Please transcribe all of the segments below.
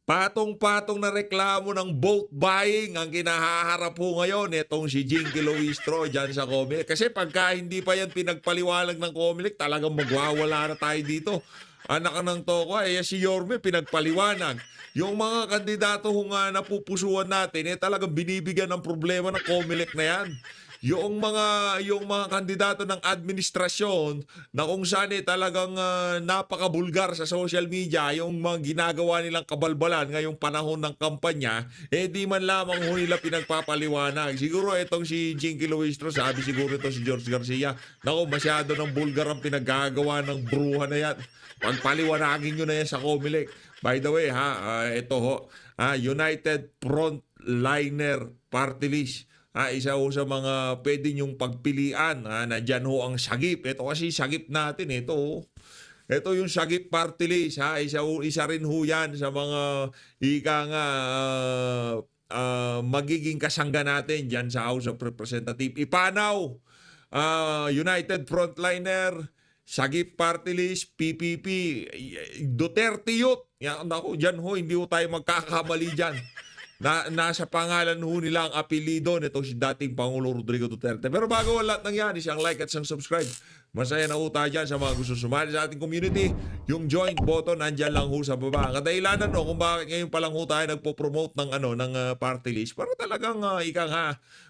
Patong-patong na reklamo ng vote buying ang kinahaharap po ngayon itong si Jinky Luistro dyan sa Comelec. Kasi pagka hindi pa yan pinagpaliwanag ng Comelec, talagang magwawala na tayo dito. Anak ka ng toko, si Yorme pinagpaliwanag. Yung mga kandidato nga napupusuan natin, talagang binibigyan ng problema ng Comelec na yan. Yung mga kandidato ng administrasyon na kung saan talagang napakabulgar sa social media yung mga ginagawa nilang kabalbalan ngayong panahon ng kampanya, di man lamang ho nila pinagpapaliwanag. Siguro itong si Jinky Luistro, sabi siguro ito si George Garcia, naku, masyado ng bulgar ang pinaggagawa ng bruha na yan. Pagpaliwanagin nyo na yan sa Comelec. By the way, ito ho, United Frontliner Party List. Isa ho sa mga pwede nyong pagpilian. Nandyan ho ang sagip. Ito kasi sagip natin. Ito yung sagip party list. Isa rin ho yan sa mga ika nga magiging kasangga natin dyan sa House of Representatives. Ipanaw, United Frontliner, sagip party list, PPP, Duterte Youth. Naku, dyan ho, hindi ho tayo magkakamali dyan. Nasa pangalan ho nila ang apelido nito si dating Pangulo Rodrigo Duterte. Pero bago ang lahat ng yan, isang like at isang subscribe. Masaya na ho tayo dyan sa mga gusto sumali sa ating community. Yung join button, nandyan lang ho sa baba. Ang kadahilanan kung bakit ngayon pa lang ho tayo nagpo-promote ng party list. Para talagang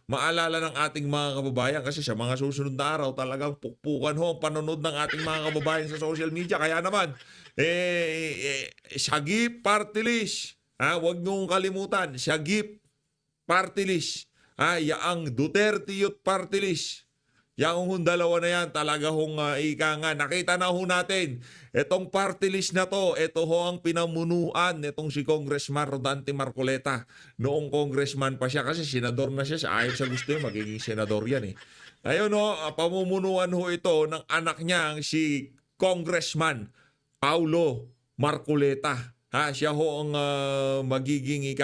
maalala ng ating mga kababayan. Kasi sa mga susunod na araw, talagang pukpukan ho ang panonood ng ating mga kababayan sa social media. Kaya naman, sagip party list. Huwag niyong kalimutan, sagip party list. Yaang Duterte Youth Party List. Yang dalawa na yan, talaga hong nakita na ho natin. Itong party list na to, ito ho ang pinamunuan nitong si Congressman Rodante Marcoleta. Noong congressman pa siya, kasi senador na siya. Ayon sa gusto niya, magiging senador yan. Ayun pamumunuan ho ito ng anak niya, si Congressman Paulo Marcoleta. Siya ho ang magiging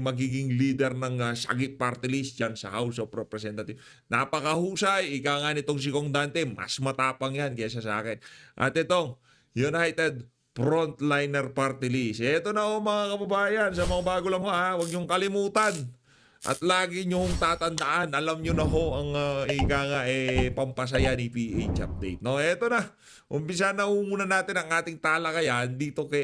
magiging leader ng sagip party list dyan sa House of Representatives. Napakahusay, nitong si Kong Dante, mas matapang yan kaysa sa akin. At itong United Frontliner Party List. Ito na ho mga kababayan, sa mga bago lang ho, huwag niyong kalimutan. At lagi niyong tatandaan, alam niyo na ho ang pampasaya ni PH Update. No, eto na. Umpisa na muna natin ang ating talakayan dito kay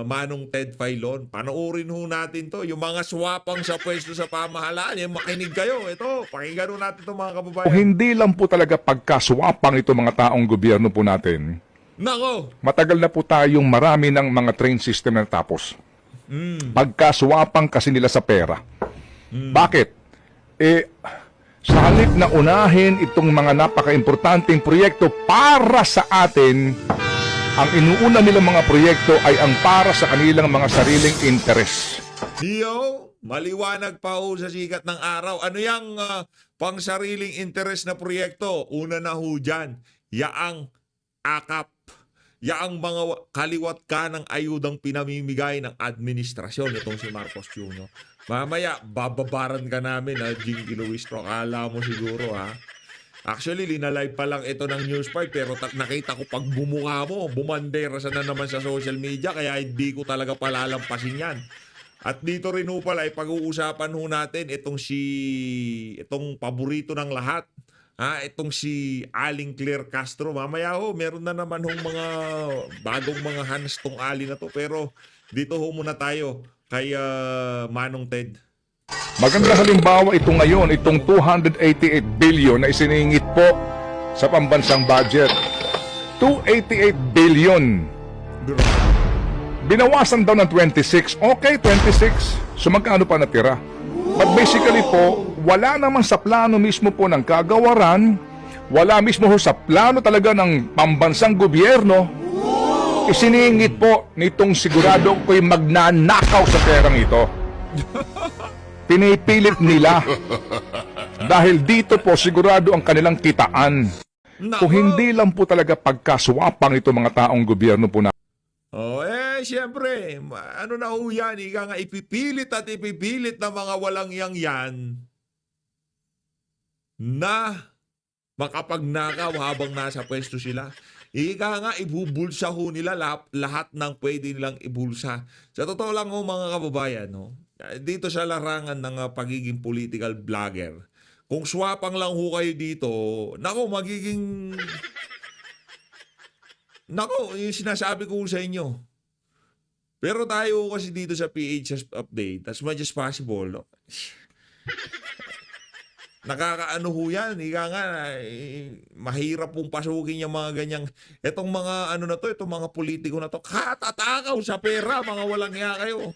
Manong Ted Filon. Panoorin ho natin to, yung mga swapang sa pwesto sa pamahalaan. Makinig kayo. Ito, pakinggan ho natin to mga kababayan. Hindi lang po talaga pagkaswapang ito mga taong gobyerno po natin. Nako. Matagal na po tayong marami ng mga train system na natapos. Pagkaswapang kasi nila sa pera. Bakit? Sa halip na unahin itong mga napaka-importanting proyekto para sa atin, ang inuuna nilang mga proyekto ay ang para sa kanilang mga sariling interes. Maliwanag pa ho sa sikat ng araw. Ano yung pang-sariling interes na proyekto? Una na ho dyan, yaang akap. Yaang mga kaliwat ka ng ayudang pinamimigay ng administrasyon itong si Marcos Jr. Mamaya, bababaran ka namin, Jinky Luistro. Akala mo siguro, Actually, linalive pa lang ito ng News 5, pero nakita ko pag bumukha mo, bumandera sa na naman sa social media, kaya hindi ko talaga palalampasin yan. At dito rin ho pala, pag-uusapan ho natin itong paborito ng lahat. Itong si Aling Claire Castro. Mamaya ho, meron na naman hong mga bagong mga hands tong Ali na to. Pero dito ho muna tayo kay Manong Ted. Maganda halimbawa ito ngayon, itong 288 billion na isiningit po sa pambansang budget. 288 billion. Binawasan daw ng 26. Okay, 26. So magkano pa natira? But basically po, wala naman sa plano mismo po ng kagawaran, wala mismo ho sa plano talaga ng pambansang gobyerno, isiningit po nitong sigurado ko'y magnanakaw sa perang ito. Pinipilit nila. Dahil dito po sigurado ang kanilang kitaan. Kung hindi lang po talaga pagkaswapang ito mga taong gobyerno po na. Siyempre, ano na ho yan, ipipilit at ipipilit na mga walang yan na makapagnakaw habang nasa pwesto sila. ika nga, ibubulsa ho nila lahat ng pwede nilang ibulsa. Sa totoo lang ho mga kababayan, no? Dito sa larangan ng pagiging political vlogger, kung swapang lang ho kayo dito, nako, magiging... Nako, yung sinasabi ko sa inyo. Pero tayo kasi dito sa PHS Update, as much as possible, no? Nakakaano ho yan. Ika nga, mahirap pong pasukin yung mga ganyang, etong mga ano na to, itong mga politiko na to, katatakaw sa pera, mga walang iya kayo.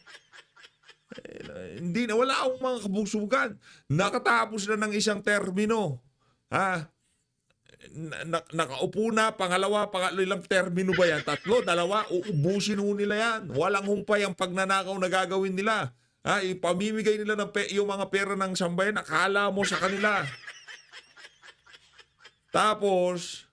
Hindi na, wala akong mga kabusugan. Nakatapos na ng isang termino. Ha? Nakaupo na, pangalawa, ilang termino ba yan? Tatlo, dalawa, uubusin ho nila yan. Walang humpay ang pagnanakaw na gagawin nila. Ha, ipamimigay nila ng yung mga pera ng sambayan, akala mo sa kanila. Tapos,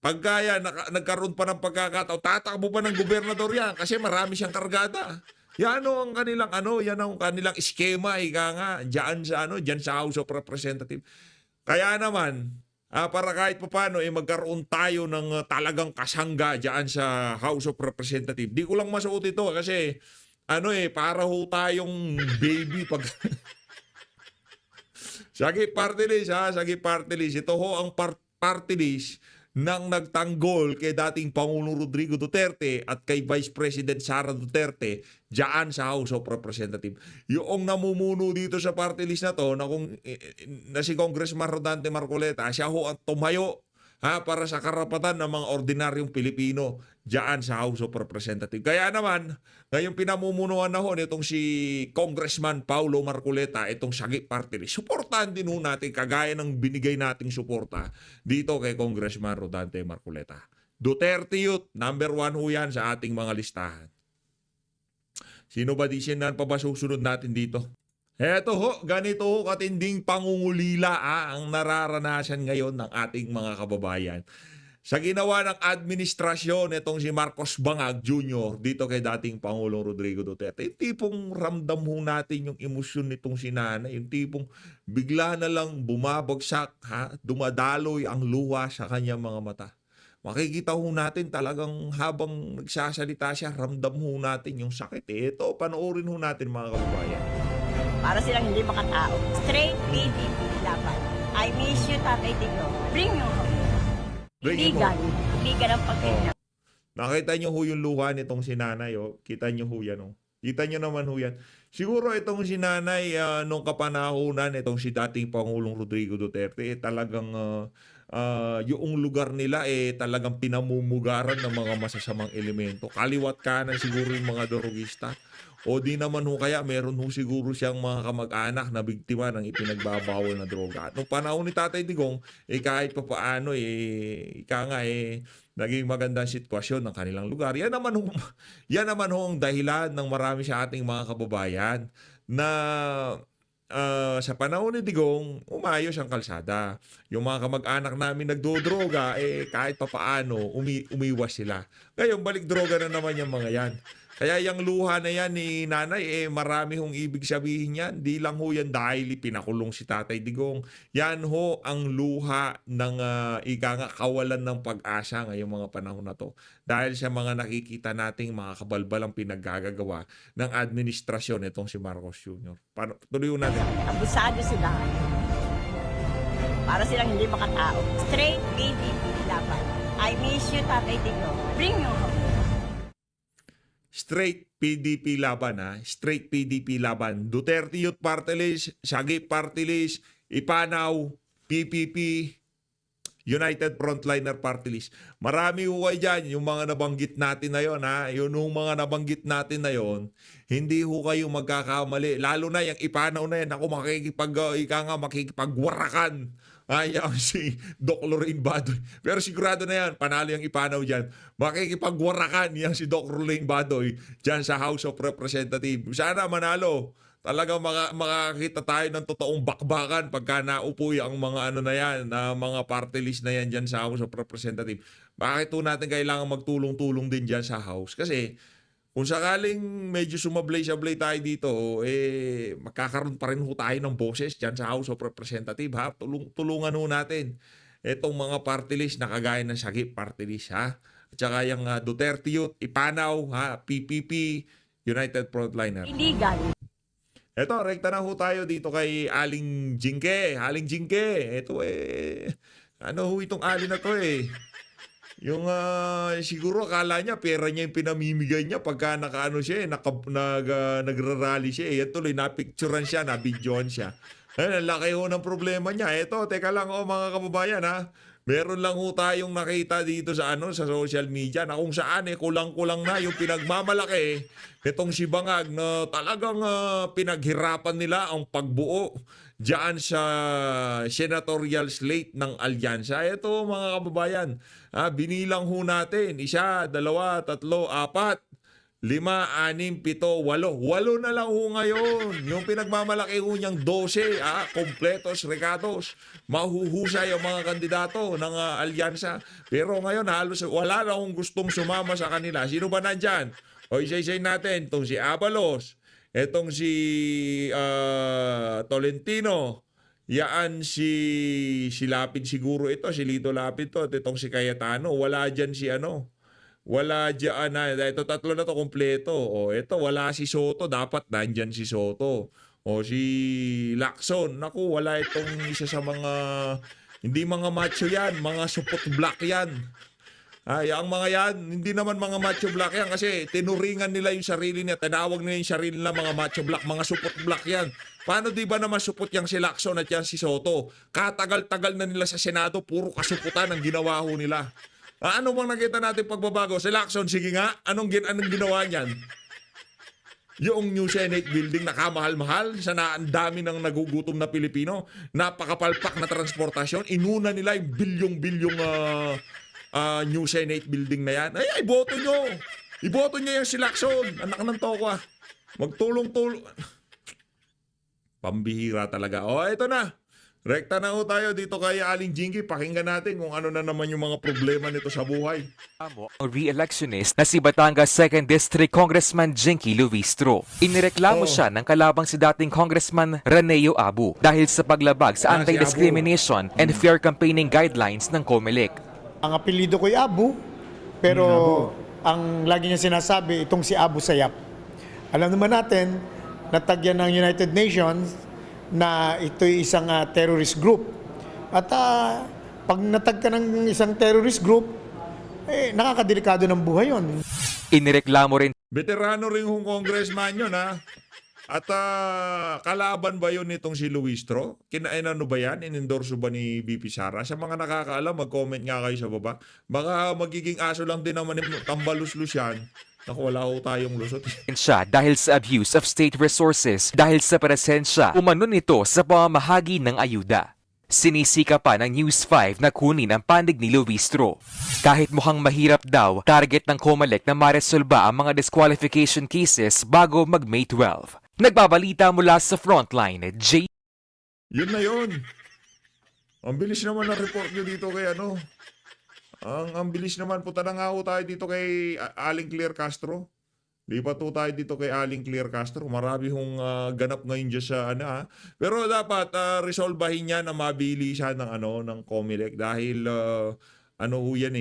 pagkaya nagkaroon pa ng pagkakataon, tatakbo pa ng gobernador yan kasi marami siyang kargada. Yan ang kanilang yan ang kanilang eskema, ika nga, diyan sa House of Representatives. Kaya naman, para kahit paano magkaroon tayo ng talagang kasangga diyan sa House of Representatives. Di ko lang masuot ito kasi para ho tayong baby pag Sagi party list, ha? Sagi party list. Ito ho ang party list ng nagtanggol kay dating Pangulong Rodrigo Duterte at kay Vice President Sara Duterte diyan sa House of Representatives. Yung namumuno dito sa party list na to na si Congressman Rodante Marcoleta, siya ho ang tumayo para sa karapatan ng mga ordinaryong Pilipino diyan sa House of Representatives. Kaya naman, ngayong pinamumunuan na ho nitong si Congressman Paulo Marcoleta, itong Sagi Party List, suportahan din ho natin kagaya ng binigay nating suporta dito kay Congressman Rodante Marcoleta. Duterte Youth, number 1 ho yan sa ating mga listahan. Sino ba pa ba susunod natin dito? Eto ho, ganito ho katinding pangungulila ang nararanasan ngayon ng ating mga kababayan. Sa ginawa ng administrasyon itong si Marcos Bangag Jr. dito kay dating Pangulong Rodrigo Duterte, yung tipong ramdam ho natin yung emosyon nitong si nanay, yung tipong bigla na lang bumabagsak, dumadaloy ang luha sa kanyang mga mata. Makikita ho natin talagang habang nagsasalita siya, ramdam ho natin yung sakit. Ito, panoorin ho natin mga kababayan. Para silang hindi makatao. Straight PDP laban. I miss you, Tatay Digong. Bring you home. Legal. Legal ang pagkita. Nakita nyo ho yung luha nitong si nanay. Kita nyo ho yan. Kita nyo naman ho yan. Siguro itong si nanay, nung kapanahonan, itong si dating Pangulong Rodrigo Duterte, talagang yung lugar nila talagang pinamumugaran ng mga masasamang elemento. Kaliwat kanan siguro yung mga dorogista. O di naman ho kaya meron ho siguro siyang mga kamag-anak na biktima ng ipinagbabawal na droga. At nung panahon ni Tatay Digong, kahit pa paano, naging magandang sitwasyon ng kanilang lugar. Yan naman ho ang dahilan ng marami sa ating mga kababayan na sa panahon ni Digong, umayos ang kalsada. Yung mga kamag-anak namin nagdodroga, kahit pa paano, umiwas sila. Ngayon, balik droga na naman yung mga yan. Kaya yung luha na yan ni nanay, marami hong ibig sabihin yan. Di lang ho yan dahil pinakulong si Tatay Digong. Yan ho ang luha ng kawalan ng pag-asa ngayong mga panahon na to. Dahil sa mga nakikita nating mga kabalbalang pinaggagawa ng administrasyon itong si Marcos Jr. Tuloy natin. Abusado sila. Para silang hindi makatao. Straight PDP laban. I miss you, Tatay Digong. Bring you home. Straight PDP laban, Straight PDP laban. Duterte Youth Party List, Sagi Party List, Ipanaw, PPP, United Frontliner Party List. Marami ho kayo dyan, yung mga nabanggit natin na yun, Yung mga nabanggit natin na yun, hindi ho kayo magkakamali. Lalo na yung Ipanaw na yan, ako makikipagwarakan. Yung si Doc Lorraine Badoy. Pero sigurado na yan, panalo yung Ipanaw dyan. Makikipagwarakan yung si Doc Lorraine Badoy dyan sa House of Representatives. Sana manalo. Talagang makakita tayo ng totoong bakbakan pagka naupo ang mga mga party list na yan dyan sa House of Representatives. Bakit po natin kailangan magtulong-tulong din dyan sa House? Kasi kung sakaling medyo sumablay-sablay tayo dito, magkakaroon pa rin ho tayo ng boses dyan sa House of Representatives. Tulungan ho natin. itong mga party list na kagaya ng Sagip party list, ha? At saka yung Duterte Youth, Ipanaw, ha? PPP, United Frontliner. Illegal. Eto, rekta na ho tayo dito kay Aling Jingke. Aling Jingke, eto ano ho itong Ali na to Yung siguro akala niya pera niya yung pinamimigay niya pagka nakaano siya nagrarally siya Yan tuloy napicturean siya, nabidyoan siya. Ang laki ho ng problema niya. Eto, teka lang mga kababayan ha. Meron lang ho tayong nakita dito sa sa social media na kung saan kulang-kulang na yung pinagmamalaki nitong si Bangag na talagang pinaghirapan nila ang pagbuo diyan sa senatorial slate ng alyansa. Ito mga kababayan, binilang ho natin 1, 2, 3, 4, 5, 6, 7, 8. 8 na lang ho ngayon. Yung pinagmamalaki ho niyang 12, kompletos, regados. Mahuhusay ang mga kandidato ng alyansa. Pero ngayon halos wala na akong gustong sumama sa kanila. Sino ba nandyan? O isa-isay natin. Itong si Abalos. Itong si Tolentino. Yaan si Lapid siguro ito. Si Lito Lapid to. At itong si Cayetano. Wala dyan si Wala dyan ito tatlo na to kompleto. O ito wala si Soto, dapat nandyan si Soto. O si Lacson, naku wala itong isa sa mga hindi mga macho yan, mga supot black yan. Ang mga yan, hindi naman mga macho black yan kasi tinuringan nila yung sarili nila, tinawag nila yung sarili nila mga macho black, mga supot black yan. Paano di ba naman supot yang si Lacson at yan si Soto? Katagal-tagal na nila sa Senado, puro kasuputan ang ginawa ho nila. Ano bang nakita natin pagbabago? Si Lacson, sige nga, anong ginawa niyan? Yung New Senate building na kamahal-mahal, sana ang dami ng nagugutom na Pilipino, napakapalpak na transportasyon, inuna nila yung bilyong-bilyong New Senate building na yan. Ay, iboto nyo! Iboto nyo yung si Lacson! Anak ng tokwa. Magtulong-tulong. Pambihira talaga. O, ito na. Rekta na ho tayo dito kay Aling Jinky. Pakinggan natin kung ano na naman yung mga problema nito sa buhay. Ang re-electionist na si Batangas 2nd District Congressman Jinky Luistro. Inireklamo siya ng kalabang si dating Congressman Raneo Abu dahil sa paglabag sa si anti-discrimination and fair campaigning guidelines ng COMELEC. Ang apelido ko'y Abu, pero ang lagi niya sinasabi, itong si Abu Sayyaf. Alam naman natin, natagyan ng United Nations na ito'y isang terrorist group. At pag natag ka ng isang terrorist group, nakakadelikado ng buhay yun. Inireklamo rin Veterano rin yung congressman yun At kalaban ba yun nitong si Luistro? Ano ba yan? Inendorso ba ni BP Sara? Sa mga nakakaalam, mag-comment nga kayo sa baba. Baka magiging aso lang din naman yung tambalus-lus yan. Naku, wala ko tayong lusot. siya dahil sa abuse of state resources dahil sa presensya umano nito sa pamamahagi ng ayuda. Sinisika pa ng News 5 na kunin ang panig ni Luistro. Kahit mukhang mahirap daw, target ng COMELEC na maresolba ang mga disqualification cases bago mag-May 12. Nagbabalita mula sa Frontline, Yun na yun. Ang bilis naman ng report nyo dito kay Ang bilis naman. Punta na nga ho tayo dito kay Aling Claire Castro. Lipat ho tayo dito kay Aling Claire Castro. Marami hong ganap ngayon dyan sa Pero dapat resolbahin niya na mabili siya ng COMELEC dahil ho yan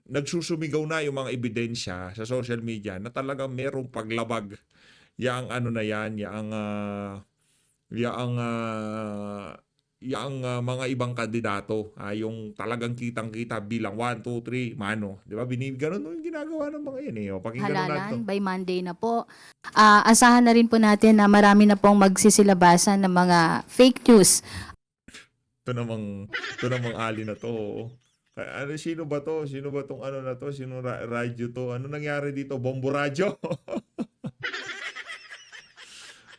nagsusumigaw na yung mga ebidensya sa social media na talagang merong paglabag yang mga ibang kandidato, yung talagang kitang-kita bilang 1, 2, 3, mano. Di ba? Ganun yung ginagawa ng mga yan. Pakinggan natin. Halalan by Monday na po. Asahan na rin po natin na marami na pong magsisilabasan ng mga fake news. Ito namang Ali na to. Sino ba to? Sino ba tong na to? Sino radyo to? Ano nangyari dito? Bombo radyo?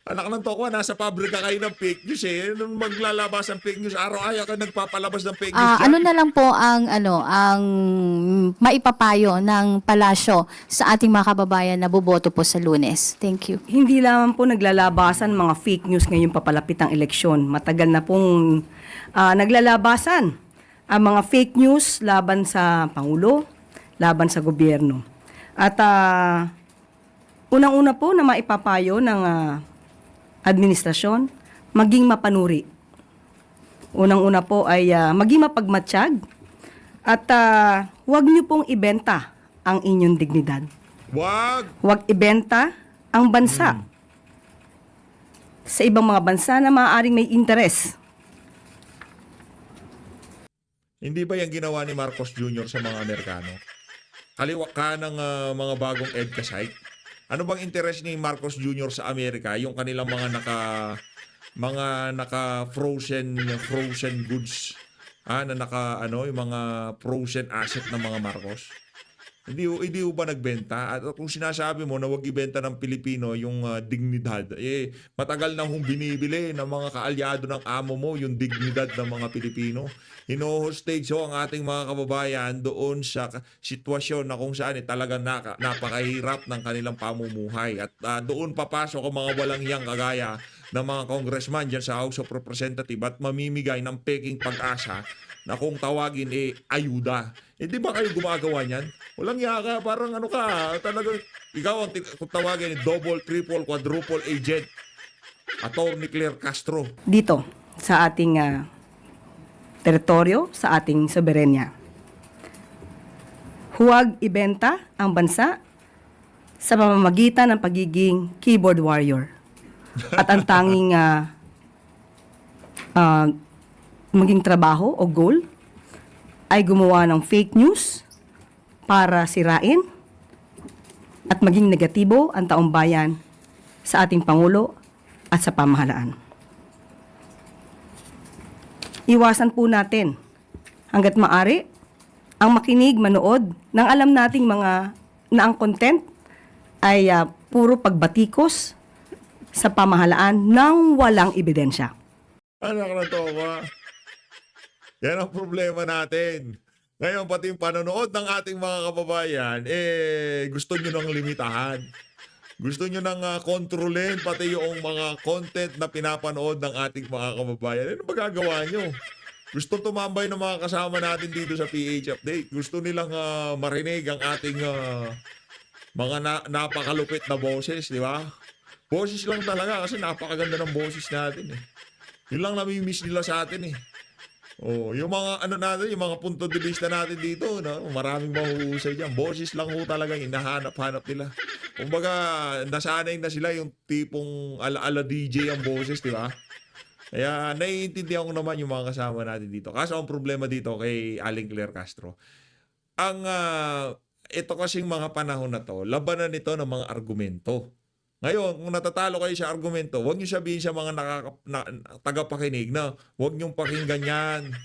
Anak ng toko, nasa pabrika kayo ng fake news Nung maglalabas ang fake news, araw-ayaw ka nagpapalabas ng fake news. Ano na lang po ang maipapayo ng palasyo sa ating mga kababayan na boboto po sa Lunes. Thank you. Hindi lamang po naglalabasan mga fake news ngayong papalapit ang eleksyon. Matagal na pong naglalabasan ang mga fake news laban sa Pangulo, laban sa gobyerno. At unang-una po na maipapayo ng administrasyon, maging mapanuri. Unang-una po ay maging mapagmatsyag at huwag niyo pong ibenta ang inyong dignidad. Wag! Huwag ibenta ang bansa sa ibang mga bansa na maaaring may interes. Hindi ba yung ginawa ni Marcos Jr. sa mga Amerikano? Kaliwa ka ng mga bagong EDCA site? Ano bang interest ni Marcos Jr. sa Amerika? Yung kanilang mga naka frozen goods na yung mga frozen asset ng mga Marcos. Hindi ba nagbenta? At kung sinasabi mo na wag ibenta ng Pilipino yung dignidad, matagal na hong binibili ng mga kaalyado ng amo mo yung dignidad ng mga Pilipino. Hino-hostage ang ating mga kababayan doon sa sitwasyon na kung saan talagang napakahirap ng kanilang pamumuhay. At doon papasok ang mga walang hiyang kagaya ng mga congressman dyan sa House of Representatives at mamimigay ng peking pag-asa na kung tawagin ayuda. Di ba kayo gumagawa niyan? Walang yaka, parang talagang ikaw ang kung tawagin double, triple, quadruple agent. Attorney Claire Castro. Dito, sa ating teritoryo, sa ating soberenya. Huwag ibenta ang bansa sa pamamagitan ng pagiging keyboard warrior. At ang tanging maging trabaho o goal ay gumawa ng fake news para sirain at maging negatibo ang taong bayan sa ating Pangulo at sa pamahalaan. Iwasan po natin hanggat maaari ang makinig, manood ng alam nating mga na ang content ay puro pagbatikos sa pamahalaan ng walang ebidensya. Anak na to, yan ang problema natin. Ngayon, pati yung panonood ng ating mga kababayan, gusto nyo nang limitahan. Gusto nyo nang kontrolin pati yung mga content na pinapanood ng ating mga kababayan. Ano magagawa nyo? Gusto tumambay ng mga kasama natin dito sa PH Update. Gusto nilang marinig ang ating mga napakalupit na boses, di ba? Boses lang talaga kasi napakaganda ng boses natin eh. Yun lang nami-miss nila sa atin eh. Oh, yung mga natin, yung mga punto de vista natin dito, maraming mahuhusay diyan. Boses lang ho talaga hinahanap-hanap nila. Kumbaga, nasanay na sila yung tipong ala DJ ang boses, di ba? Kaya naiintindihan ko naman yung mga kasama natin dito. Kaso ang problema dito kay Aling Claire Castro, ito kasing mga panahon na to, labanan nito ng mga argumento. Ngayon, kung natatalo kayo sa argumento, huwag niyo sabihin sa mga tagapakinig na huwag niyong pakinggan yan.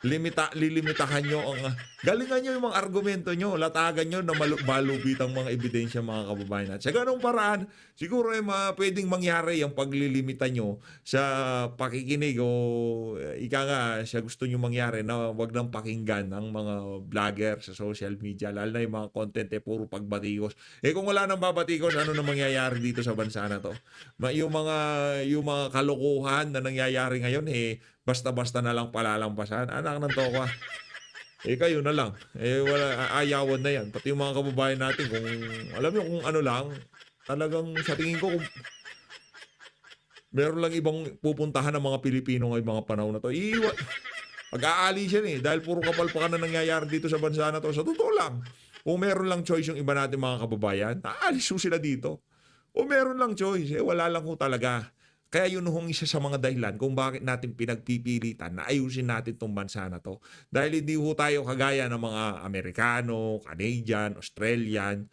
Lilimitahan niyo ang... galingan niyo yung mga argumento niyo. Latagan niyo na malupit ang mga ebidensya mga kababayan natin. Sa ganong paraan, siguro pwedeng mangyari yung paglilimita niyo sa pakikinig o ika nga sa gusto niyo mangyari na huwag nang pakinggan ang mga vlogger sa social media. Lalo na yung mga content puro pagbatikos. Kung wala nang babatikos, ano na mangyayari dito sa bansa na to? Yung mga kalokohan na nangyayari ngayon, basta-basta na lang palalampasan. Anak ng tokwa. Kayo na lang. Wala, ayawan na yan. Pati yung mga kababayan natin, kung alam nyo kung ano lang, talagang sa tingin ko, kung meron lang ibang pupuntahan ng mga Pilipino ngayong mga panahon na to, mag-aalis yan dahil puro kapalpakan na nangyayari dito sa bansa na to. Sa totoo lang, kung meron lang choice yung iba natin mga kababayan, aalis sila dito. Kung meron lang choice, wala lang ho talaga. Kaya yun hong isa sa mga dahilan kung bakit natin pinagpipilitan na ayusin natin itong bansa na to. Dahil hindi ho tayo kagaya ng mga Amerikano, Canadian, Australian,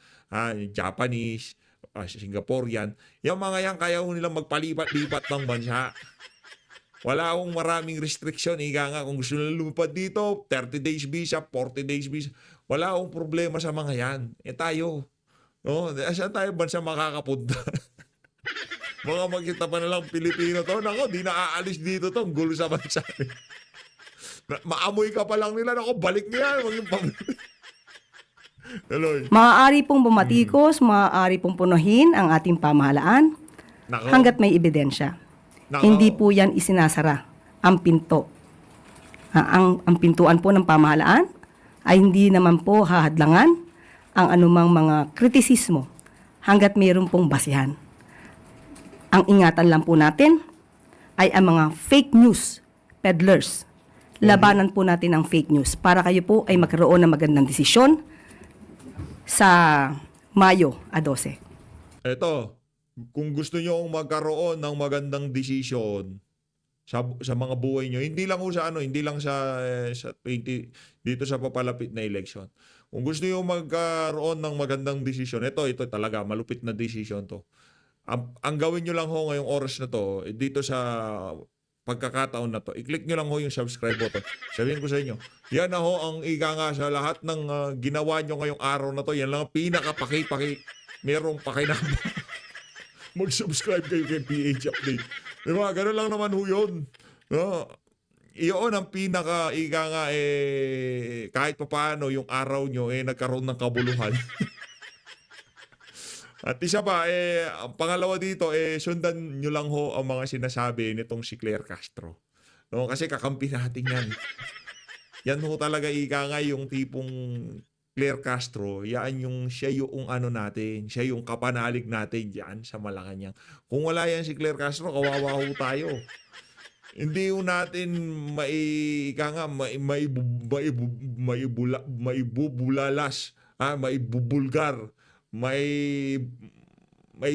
Japanese, Singaporean. Yung mga yan, kaya ho nilang magpalipat-lipat ng bansa. Wala akong maraming restriction. Ika nga, kung gusto nila lumipad dito, 30 days visa, 40 days visa. Wala akong problema sa mga yan. Tayo. No? Saan tayo bansa makakapunta? Mga magkita pa na lang Pilipino to. Nako, di na aalis dito to. Ang gulo sa bansa. Maamoy ka pa lang nila. Nako, balik niya. Maaari pong bumatikos, maaari pong punuhin ang ating pamahalaan hanggat may ebidensya. Hindi po yan isinasara ang pinto. Ang pintuan po ng pamahalaan ay hindi naman po hahadlangan ang anumang mga kritisismo hanggat mayroon pong basihan. Ang ingatan lang po natin ay ang mga fake news peddlers. Labanan po natin ang fake news para kayo po ay magkaroon ng magandang desisyon sa Mayo 12. Eto, kung gusto nyo magkaroon ng magandang desisyon sa mga buhay nyo, hindi lang sa hindi lang sa 20 dito sa papalapit na election. Kung gusto nyo magkaroon ng magandang desisyon, ito talaga malupit na desisyon to. Ang gawin nyo lang ho ngayong oras na to, dito sa pagkakataon na to, i-click nyo lang ho yung subscribe button. Sabihin ko sa inyo, yan na ho ang ika nga sa lahat ng ginawa nyo ngayong araw na to. Yan lang ang pinaka-paki. Merong pakinabang. Mag-subscribe kayo kay PH Update. Diba? Ganun lang naman ho yun. No? Iyon ang pinaka-ika nga kahit pa paano yung araw nyo nagkaroon ng kabuluhan. At isa pa, ang pangalawa dito, sundan nyo lang ho ang mga sinasabi nitong si Claire Castro. No, kasi kakampi natin yan. Yan ho talaga ika nga yung tipong Claire Castro, siya yung natin, siya yung kapanalig natin dyan sa Malacanang. Kung wala yan si Claire Castro, kawawa ho tayo. Hindi ho natin maibubulalas, maibubulgar, may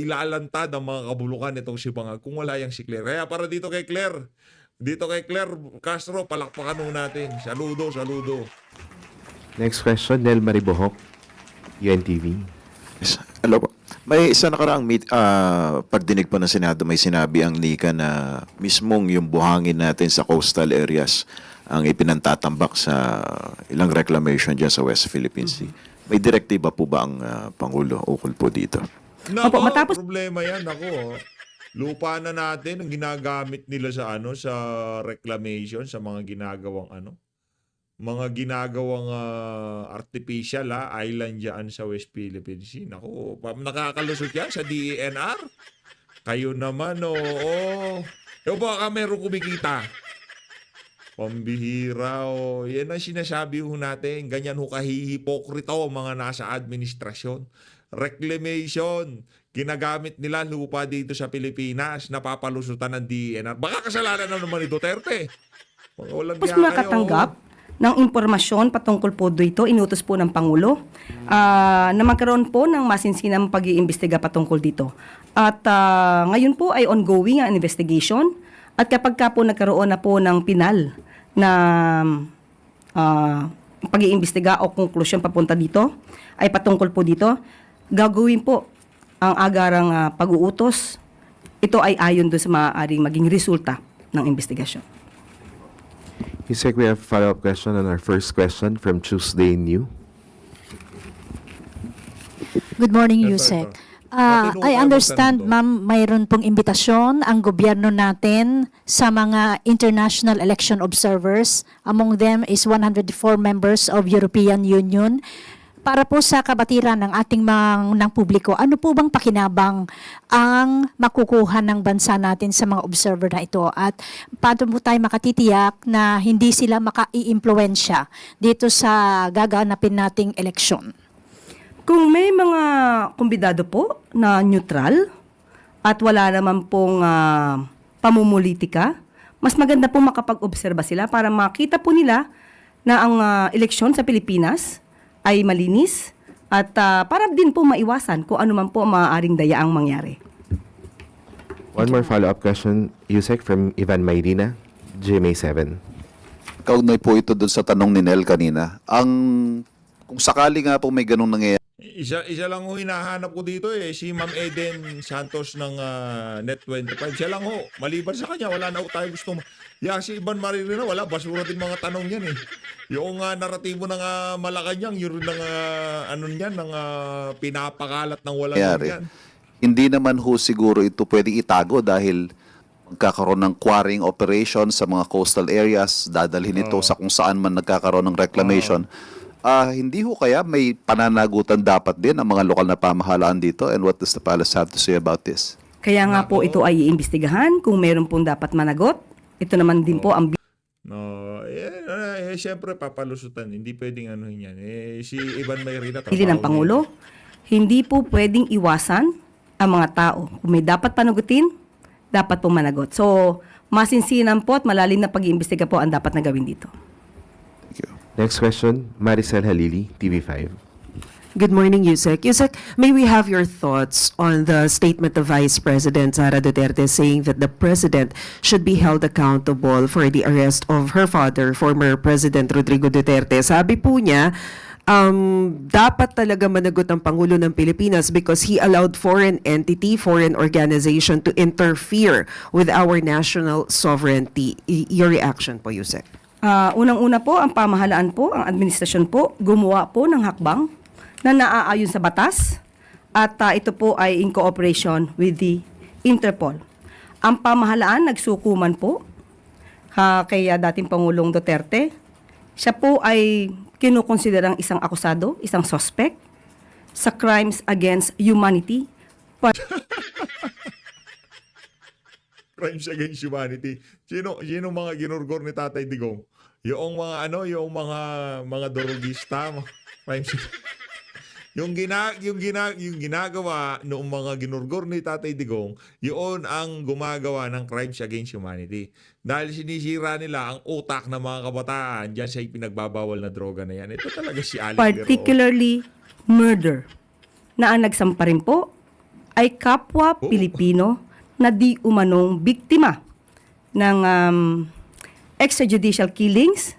lalantad ang mga kabulukan itong si Bangag kung wala yang si Claire. Kaya para dito kay Claire Castro, palakpakan ho natin. Saludo. Next question, Nel Maribohok, UNTV. Yes. Hello po. May isa nakaraang pagdinig po ng Senado, may sinabi ang NICA na mismong yung buhangin natin sa coastal areas ang ipinantatambak sa ilang reclamation dyan sa West Philippine Sea. May direktiba po ba ang Pangulo ukol po dito? Opo, matapos- Problema yan. Lupa na natin ang ginagamit nila sa reclamation, sa mga ginagawang artificial island dyan sa West Philippine Sea. Naku, nakakalusot yan sa DENR. Kayo naman, baka meron kumikita. Pambihira, yan ang sinasabi ho natin. Ganyan ho kahihipokrito mga nasa administrasyon. Reclamation, ginagamit nila lupa dito sa Pilipinas, napapalusutan ng DENR. Baka kasalanan na naman ni Duterte. Mga walang Tapos biya kayo. nakatanggap ng impormasyon patungkol po dito, inutos po ng Pangulo na magkaroon po ng masinsinang pag-iimbestiga patungkol dito. At ngayon po ay ongoing ang investigation at kapag ka po nagkaroon na po ng pinal na pag-iimbestiga o konklusyon papunta dito, ay patungkol po dito, gagawin po ang agarang pag-uutos. Ito ay ayon doon sa maaaring maging resulta ng investigasyon. Yusek, we have a follow-up question on our first question from Tuesday New. Good morning, Ito, Yusek. ito. Matinong I kayo understand, magtanong. ma'am, mayroon pong imbitasyon ang gobyerno natin sa mga international election observers. Among them is 104 members of European Union. Para po sa kabatiran ng ating ng publiko, ano po bang pakinabang ang makukuha ng bansa natin sa mga observer na ito? At paano po tayo makatitiyak na hindi sila maka-i-impluensya dito sa gaganapin nating eleksyon? Kung may mga kumbidado po na neutral at wala naman pong pamumulitika, mas maganda po makapag-obserba sila para makita po nila na ang eleksyon sa Pilipinas ay malinis at para din po maiwasan kung ano man po maaaring dayaang mangyari. One more follow-up question, Yusek, from Ivan Mayrina, GMA7. Kaugnay po ito doon sa tanong ni Nel kanina. Kung sakali nga po may ganung nangyayari, Isa lang ho hinahanap ko dito si Ma'am Eden Santos ng Net25. Siya lang ho. Maliban sa kanya, wala na ho tayo gusto. Si Ivan Maririna, wala. Basura din mga tanong yan Yung naratibo ng Malacanang, yun ng pinapakalat ng walang yan. hindi naman ho siguro ito pwedeng itago dahil magkakaroon ng quarrying operation sa mga coastal areas, dadalhin ito sa kung saan man nagkakaroon ng reclamation. Hindi ho kaya may pananagutan dapat din ang mga lokal na pamahalaan dito, and what does the palace have to say about this? Kaya nga po ito ay iimbestigahan kung meron pong dapat managot. Ito naman din po ang Siyempre papalusutan. Hindi pwedeng yan. Si Ivan Mayrina, Ili ng Pangulo. Hindi po pwedeng iwasan ang mga tao. Kung may dapat panagutin, dapat po managot. So, masinsinan po at malalim na pag-iimbestiga po ang dapat na gawin dito. Thank you. Next question, Maricel Halili, TV5. Good morning, Yusek. Yusek, may we have your thoughts on the statement of Vice President Sara Duterte saying that the President should be held accountable for the arrest of her father, former President Rodrigo Duterte. Sabi po niya, dapat talaga managot ang Pangulo ng Pilipinas because he allowed foreign entity, foreign organization to interfere with our national sovereignty. Your reaction po, Yusek? Unang-una po, ang pamahalaan po, ang administrasyon po, gumawa po ng hakbang na naaayon sa batas at ito po ay in cooperation with the Interpol. Ang pamahalaan nagsukuman po kay dating Pangulong Duterte. Siya po ay kinukonsiderang isang akusado, isang suspect sa crimes against humanity. Crimes against humanity. Sino mga ginurgor ni Tatay Digong? Yung mga dorogista, crimes. Yung ginagawa noong mga ginurgor ni Tatay Digong, yun ang gumagawa ng crimes against humanity. Dahil sinisira nila ang utak ng mga kabataan diyan sa ipinagbabawal na droga na yan. Ito talaga si Alex Particularly murder, na ang nagsampa rin po ay kapwa Pilipino na di umanong biktima ng extrajudicial killings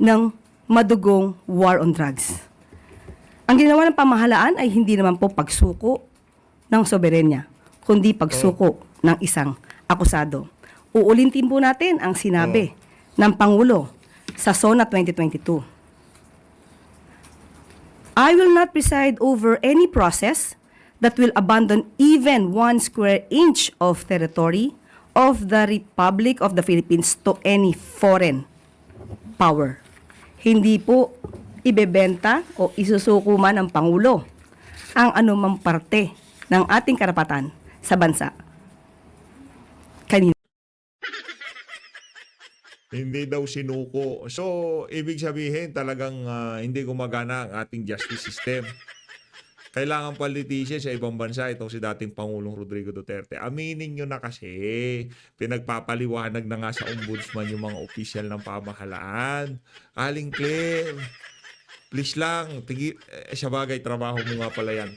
ng madugong war on drugs. Ang ginawa ng pamahalaan ay hindi naman po pagsuko ng soberenya, kundi pagsuko ng isang akusado. Uulitin po natin ang sinabi ng Pangulo sa SONA 2022. I will not preside over any process that will abandon even 1 square inch of territory of the Republic of the Philippines to any foreign power. Hindi po ibebenta o isusuko man ng Pangulo ang anumang parte ng ating karapatan sa bansa. Kanina. Hindi daw sinuko. So, ibig sabihin talagang hindi gumagana ang ating justice system. Kailangan politician sa ibang bansa, itong si dating Pangulong Rodrigo Duterte. Aminin nyo na kasi, pinagpapaliwanag na nga sa ombudsman yung mga opisyal ng pamahalaan. Aling Claire, please lang, sa bagay, trabaho mo nga pala yan.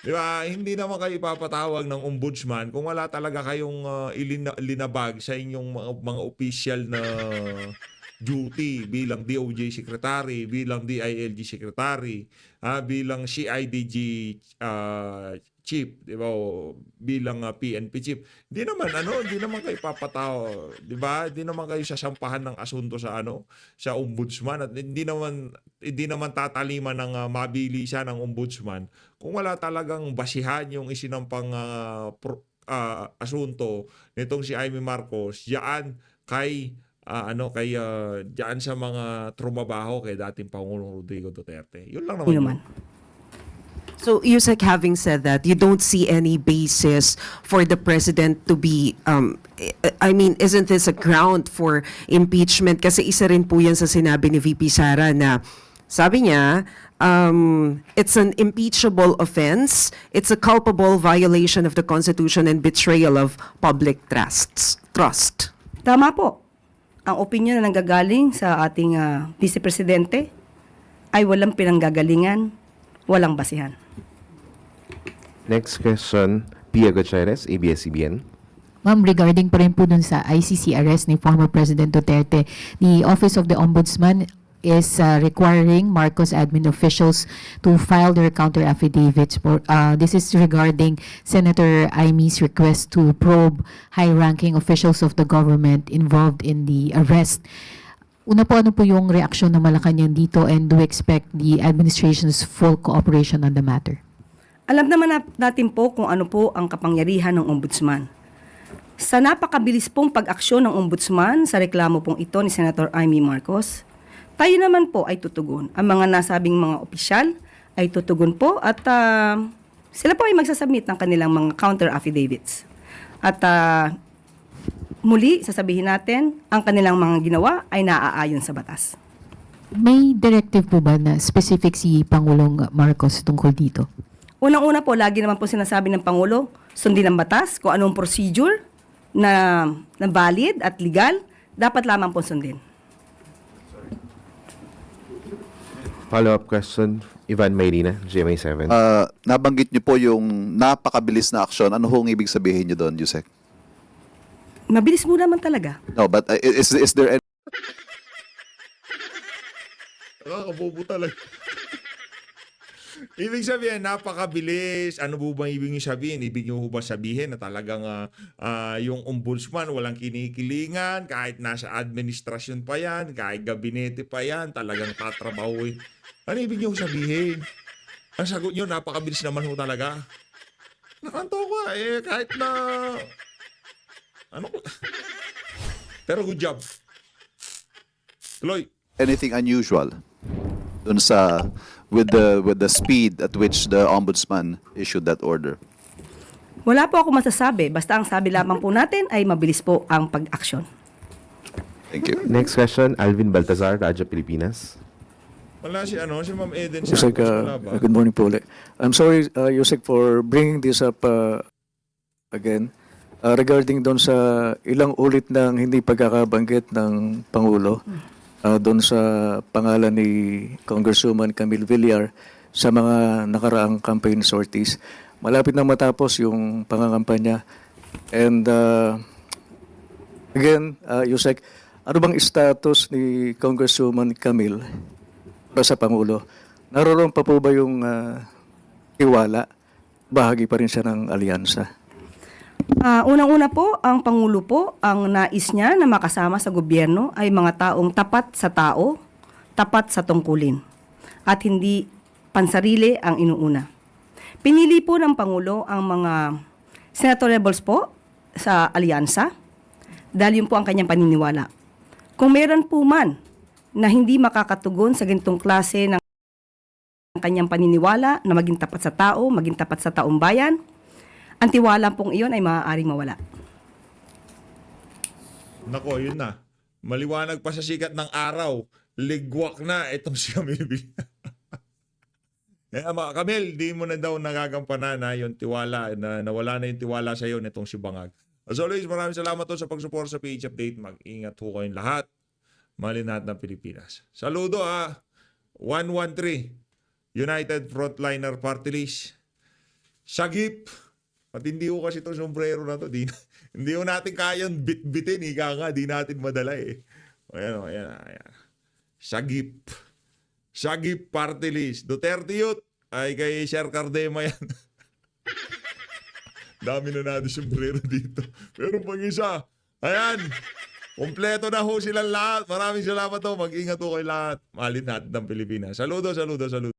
Di ba? Hindi naman kayo ipapatawag ng ombudsman kung wala talaga kayong linabag sa inyong mga opisyal na duty bilang DOJ Secretary, bilang DILG Secretary, bilang CIDG Chief, di ba? O bilang PNP Chief. Hindi naman kayo papatao, di ba? Hindi naman kayo sasampahan ng asunto sa sa ombudsman at hindi naman tataliman ng mabilisan ng ombudsman kung wala talagang basihan yung isinampang asunto nitong si Amy Marcos diyan kay diyan sa mga trumabaho kay dating Pangulong Rodrigo Duterte. Yun lang naman. So, Yusek, having said that, you don't see any basis for the President to be, isn't this a ground for impeachment? Kasi isa rin po yan sa sinabi ni VP Sara na sabi niya, it's an impeachable offense, it's a culpable violation of the Constitution and betrayal of public trust. Tama po. Ang opinion na nanggagaling sa ating Vice Presidente ay walang pinanggagalingan, walang basihan. Next question, Pia Gutierrez, ABS-CBN. Ma'am, regarding pa rin po dun sa ICC arrest ni former President Duterte, the Office of the Ombudsman is requiring Marcos admin officials to file their counter affidavits. This is regarding Senator Imy's request to probe high-ranking officials of the government involved in the arrest. Una po, ano po yung reaksyon ng Malacanang dito, and do we expect the administration's full cooperation on the matter? Alam naman natin po kung ano po ang kapangyarihan ng ombudsman. Sa napakabilis pong pag-aksyon ng ombudsman sa reklamo pong ito ni Senator Amy Marcos, tayo naman po ay tutugon. Ang mga nasabing mga opisyal ay tutugon po at sila po ay magsasubmit ng kanilang mga counter affidavits. At muli, sasabihin natin, ang kanilang mga ginawa ay naaayon sa batas. May directive po ba na specific si Pangulong Marcos tungkol dito? Unang-una po, lagi naman po sinasabi ng Pangulo, sundin ang batas, kung anong procedure na valid at legal, dapat lamang po sundin. Follow-up question, Ivan Mayrina, GMA7. Nabanggit niyo po yung napakabilis na aksyon. Ano hong ibig sabihin niyo doon, Yusek? Mabilis mo naman talaga. No, but is there any Nakakabobo talaga. Ibig sabihin, napakabilis. Ano po bang ibig niyo sabihin? Ibig niyo ba sabihin na talagang yung ombudsman walang kinikilingan, kahit nasa administrasyon pa yan, kahit gabinete pa yan, talagang tatrabahuin. Ano ibig niyo sabihin? Ang sagot niyo, napakabilis naman ho talaga. Nakanto ko kahit na... Ano ko? Pero good job. Tuloy. anything unusual dun sa with the speed at which the ombudsman issued that order? Wala po ako masasabi. Basta ang sabi lamang po natin ay mabilis po ang pag-aksyon. Thank you. Next question, Alvin Baltazar, Radyo Pilipinas. Wala si Ma'am Eden Yusek, Santos. Wala ba? good morning po ulit. I'm sorry, Yusek, for bringing this up again. Regarding doon sa ilang ulit ng hindi pagkakabanggit ng Pangulo doon sa pangalan ni Congresswoman Camille Villar sa mga nakaraang campaign sorties. Malapit na matapos yung pangangampanya. And again, Yusek, ano bang status ni Congresswoman Camille para sa Pangulo? Naroon pa po ba yung tiwala? Bahagi pa rin siya ng alyansa? Unang-una po, ang Pangulo po, ang nais niya na makasama sa gobyerno ay mga taong tapat sa tao, tapat sa tungkulin, at hindi pansarili ang inuuna. Pinili po ng Pangulo ang mga senatorables po sa alyansa dahil yun po ang kanyang paniniwala. Kung meron po man na hindi makakatugon sa ganitong klase ng kanyang paniniwala na maging tapat sa tao, maging tapat sa taong bayan, ang tiwala pong iyon ay maaaring mawala. Nako, yun na. Maliwanag pa sa sikat ng araw. Ligwak na itong si Camille. Camille, di mo na daw nagagampanan na yung tiwala, na nawala na yung tiwala sa iyo nitong si Bangag. As always, maraming salamat to sa pagsuporta sa PH Update. Mag-ingat ho kayong lahat. Mahalin natin ng Pilipinas. Saludo 113 United Frontliner Party List. Sagip. At hindi ko kasi itong sombrero na to. Hindi ko natin kayang bit-bitin. Ika nga, di natin madala eh. Ayan. Sagip. Sagip Party List. Duterte Youth. Ay kay Sir Cardema yan. Dami na natin sombrero dito. Pero pag isa, ayan. Kompleto na ho silang lahat. Maraming salamat ho. Mag-ingat ho kayo lahat. Mahalin natin ng Pilipinas. Saludo.